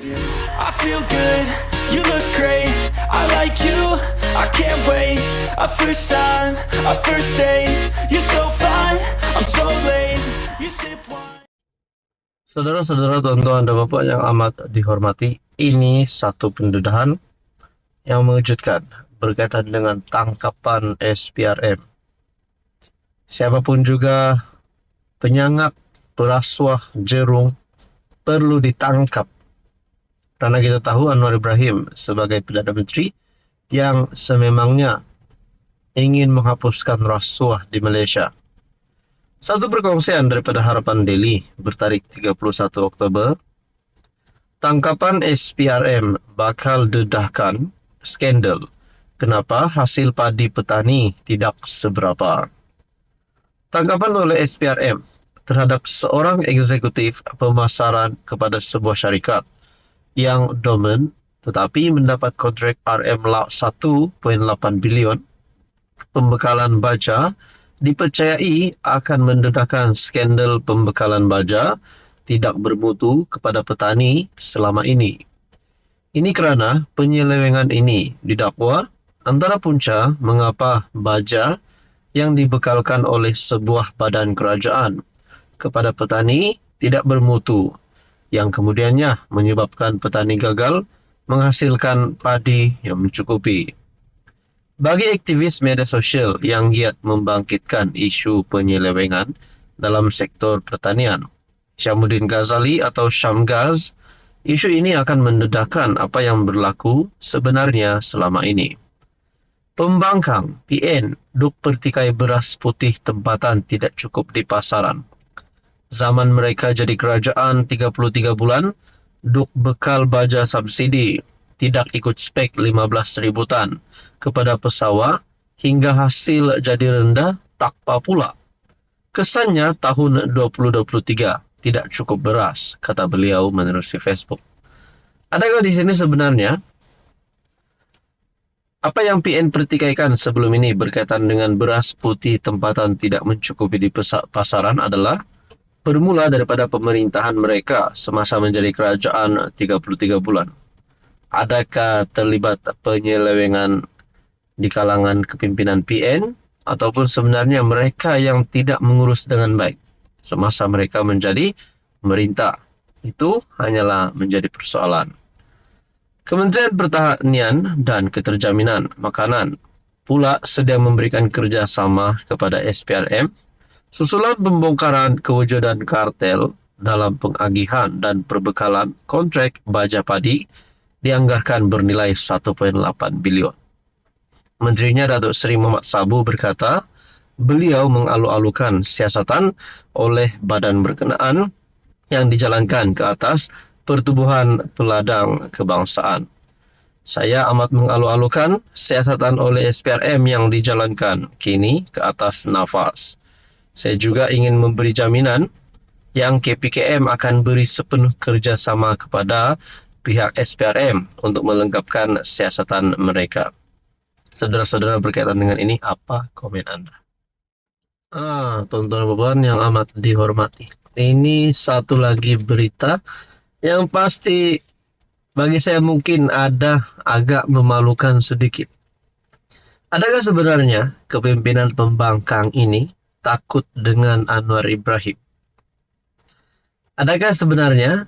I feel good, you look great, I like you, I can't wait. A first time, a first date, you're so fine, I'm so late. You sip wine. Saudara-saudara, tuan-tuan dan bapak yang amat dihormati, ini satu pendedahan yang mengejutkan berkaitan dengan tangkapan SPRM. Siapapun juga penyangak, perasuah, jerung perlu ditangkap. Karena kita tahu Anwar Ibrahim sebagai Perdana Menteri yang sememangnya ingin menghapuskan rasuah di Malaysia. Satu perkongsian daripada Harapan Daily bertarikh 31 Oktober, tangkapan SPRM bakal dedahkan skandal kenapa hasil padi petani tidak seberapa. Tangkapan oleh SPRM terhadap seorang eksekutif pemasaran kepada sebuah syarikat yang dorman tetapi mendapat kontrak RM1.8 bilion pembekalan baja dipercayai akan mendedahkan skandal pembekalan baja tidak bermutu kepada petani selama ini. Ini kerana penyelewengan ini didakwa antara punca mengapa baja yang dibekalkan oleh sebuah badan kerajaan kepada petani tidak bermutu, yang kemudiannya menyebabkan petani gagal menghasilkan padi yang mencukupi. Bagi aktivis media sosial yang giat membangkitkan isu penyelewengan dalam sektor pertanian, Syamuddin Ghazali atau Syamgaz, isu ini akan mendedahkan apa yang berlaku sebenarnya selama ini. Pembangkang PN duk pertikai beras putih tempatan tidak cukup di pasaran. Zaman mereka jadi kerajaan 33 bulan, duk bekal baja subsidi, tidak ikut spek 15,000 tan kepada pesawah hingga hasil jadi rendah takpa pula. Kesannya tahun 2023 tidak cukup beras, kata beliau menerusi Facebook. Adakah di sini sebenarnya apa yang PN pertikaikan sebelum ini berkaitan dengan beras putih tempatan tidak mencukupi di pasaran adalah bermula daripada pemerintahan mereka semasa menjadi kerajaan 33 bulan. Adakah terlibat penyelewengan di kalangan kepimpinan PN ataupun sebenarnya mereka yang tidak mengurus dengan baik semasa mereka menjadi pemerintah? Itu hanyalah menjadi persoalan. Kementerian Pertanian dan Keterjaminan Makanan pula sedang memberikan kerjasama kepada SPRM susulan pembongkaran kewujudan kartel dalam pengagihan dan perbekalan kontrak baja padi dianggarkan bernilai 1.8 bilion. Menterinya Datuk Seri Mohamad Sabu berkata, beliau mengalu-alukan siasatan oleh badan berkenaan yang dijalankan ke atas Pertubuhan Peladang Kebangsaan. Saya amat mengalu-alukan siasatan oleh SPRM yang dijalankan kini ke atas nafas. Saya juga ingin memberi jaminan yang KPKM akan beri sepenuh kerjasama kepada pihak SPRM untuk melengkapkan siasatan mereka. Saudara-saudara, berkaitan dengan ini, apa komen anda? Tuan-tuan dan puan yang amat dihormati, ini satu lagi berita yang pasti bagi saya mungkin ada agak memalukan sedikit. Adakah sebenarnya kepimpinan pembangkang ini takut dengan Anwar Ibrahim? Adakah sebenarnya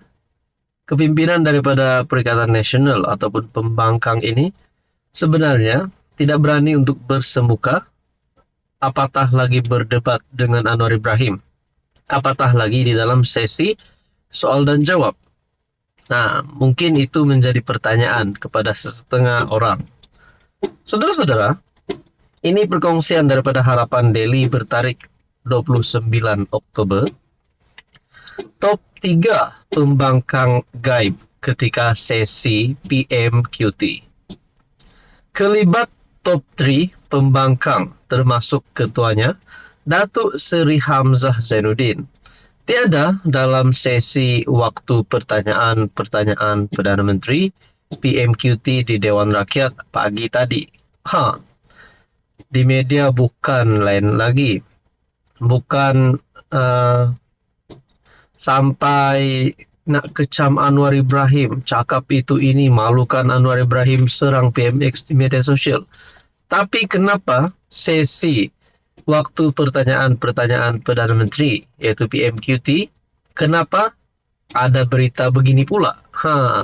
kepimpinan daripada Perikatan Nasional ataupun pembangkang ini sebenarnya tidak berani untuk bersemuka, apatah lagi berdebat dengan Anwar Ibrahim, apatah lagi di dalam sesi soal dan jawab? Nah, mungkin itu menjadi pertanyaan kepada setengah orang. Saudara-saudara, ini perkongsian daripada Harapan Daily bertarikh 29 Oktober. Top 3 pembangkang gaib ketika sesi PMQT. Kelibat top 3 pembangkang termasuk ketuanya, Datuk Seri Hamzah Zainuddin, tiada dalam sesi waktu pertanyaan Perdana Menteri PMQT di Dewan Rakyat pagi tadi. Di media bukan lain lagi. Bukan sampai nak kecam Anwar Ibrahim, cakap itu ini, malukan Anwar Ibrahim, serang PMX di media sosial. Tapi kenapa sesi waktu pertanyaan-pertanyaan Perdana Menteri, yaitu PMQT, kenapa ada berita begini pula?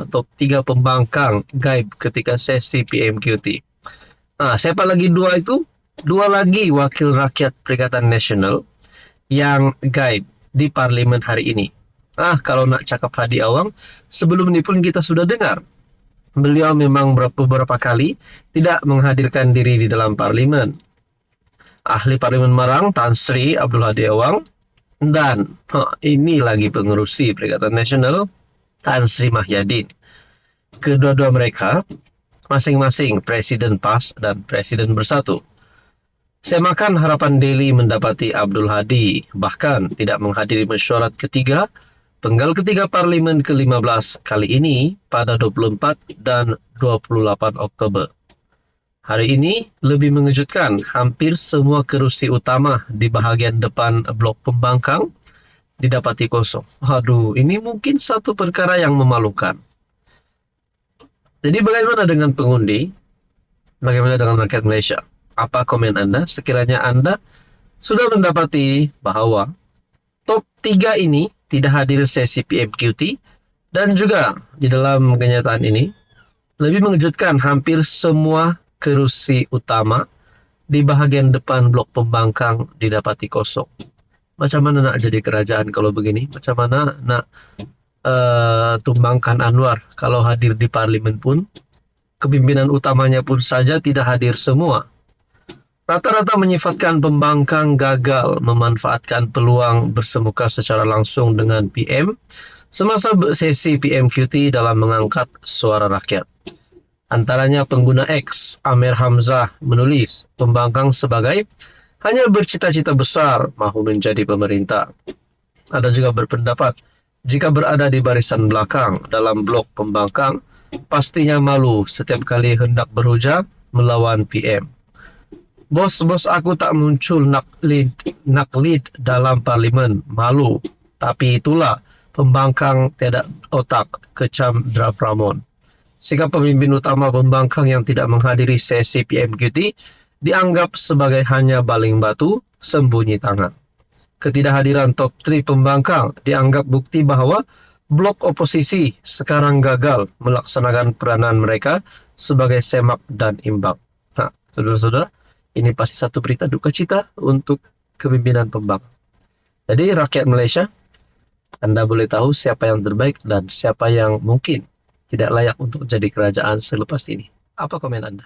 Top 3 pembangkang gaib ketika sesi PMQT. Siapa lagi dua itu? Dua lagi wakil rakyat Perikatan Nasional yang gaib di parlimen hari ini. Kalau nak cakap Hadi Awang, sebelum ini pun kita sudah dengar. Beliau memang beberapa kali tidak menghadirkan diri di dalam parlimen. Ahli Parlimen Marang, Tan Sri Abdul Hadi Awang, dan ini lagi pengerusi Perikatan Nasional, Tan Sri Mahyadin. Kedua-dua mereka masing-masing Presiden PAS dan Presiden Bersatu. Semakan Harapan Daily mendapati Abdul Hadi bahkan tidak menghadiri mesyuarat ketiga, penggal ketiga Parlimen ke-15 kali ini pada 24 dan 28 Oktober. Hari ini lebih mengejutkan, hampir semua kerusi utama di bahagian depan blok pembangkang didapati kosong. Ini mungkin satu perkara yang memalukan. Jadi bagaimana dengan pengundi? Bagaimana dengan rakyat Malaysia? Apa komen Anda sekiranya Anda sudah mendapati bahwa top 3 ini tidak hadir sesi PMQT, dan juga di dalam kenyataan ini lebih mengejutkan, hampir semua kerusi utama di bahagian depan blok pembangkang didapati kosong. Macam mana nak jadi kerajaan kalau begini? Macam mana nak tumbangkan Anwar kalau hadir di parlimen pun, kepimpinan utamanya pun saja tidak hadir semua. Rata-rata menyifatkan pembangkang gagal memanfaatkan peluang bersemuka secara langsung dengan PM semasa sesi PMQT dalam mengangkat suara rakyat. Antaranya pengguna X, Amer Hamzah, menulis pembangkang sebagai hanya bercita-cita besar mahu menjadi pemerintah. Ada juga berpendapat jika berada di barisan belakang dalam blok pembangkang, pastinya malu setiap kali hendak berhujah melawan PM. Bos-bos aku tak muncul nak lead dalam parlimen, malu. Tapi itulah pembangkang tidak otak, kecam Drap Ramon. Sikap pemimpin utama pembangkang yang tidak menghadiri sesi PMQT dianggap sebagai hanya baling batu, sembunyi tangan. Ketidakhadiran top 3 pembangkang dianggap bukti bahwa blok oposisi sekarang gagal melaksanakan peranan mereka sebagai semak dan imbang. Saudara-saudara, ini pasti satu berita duka cita untuk kepimpinan pembangkang. Jadi rakyat Malaysia, Anda boleh tahu siapa yang terbaik dan siapa yang mungkin tidak layak untuk jadi kerajaan selepas ini. Apa komen Anda?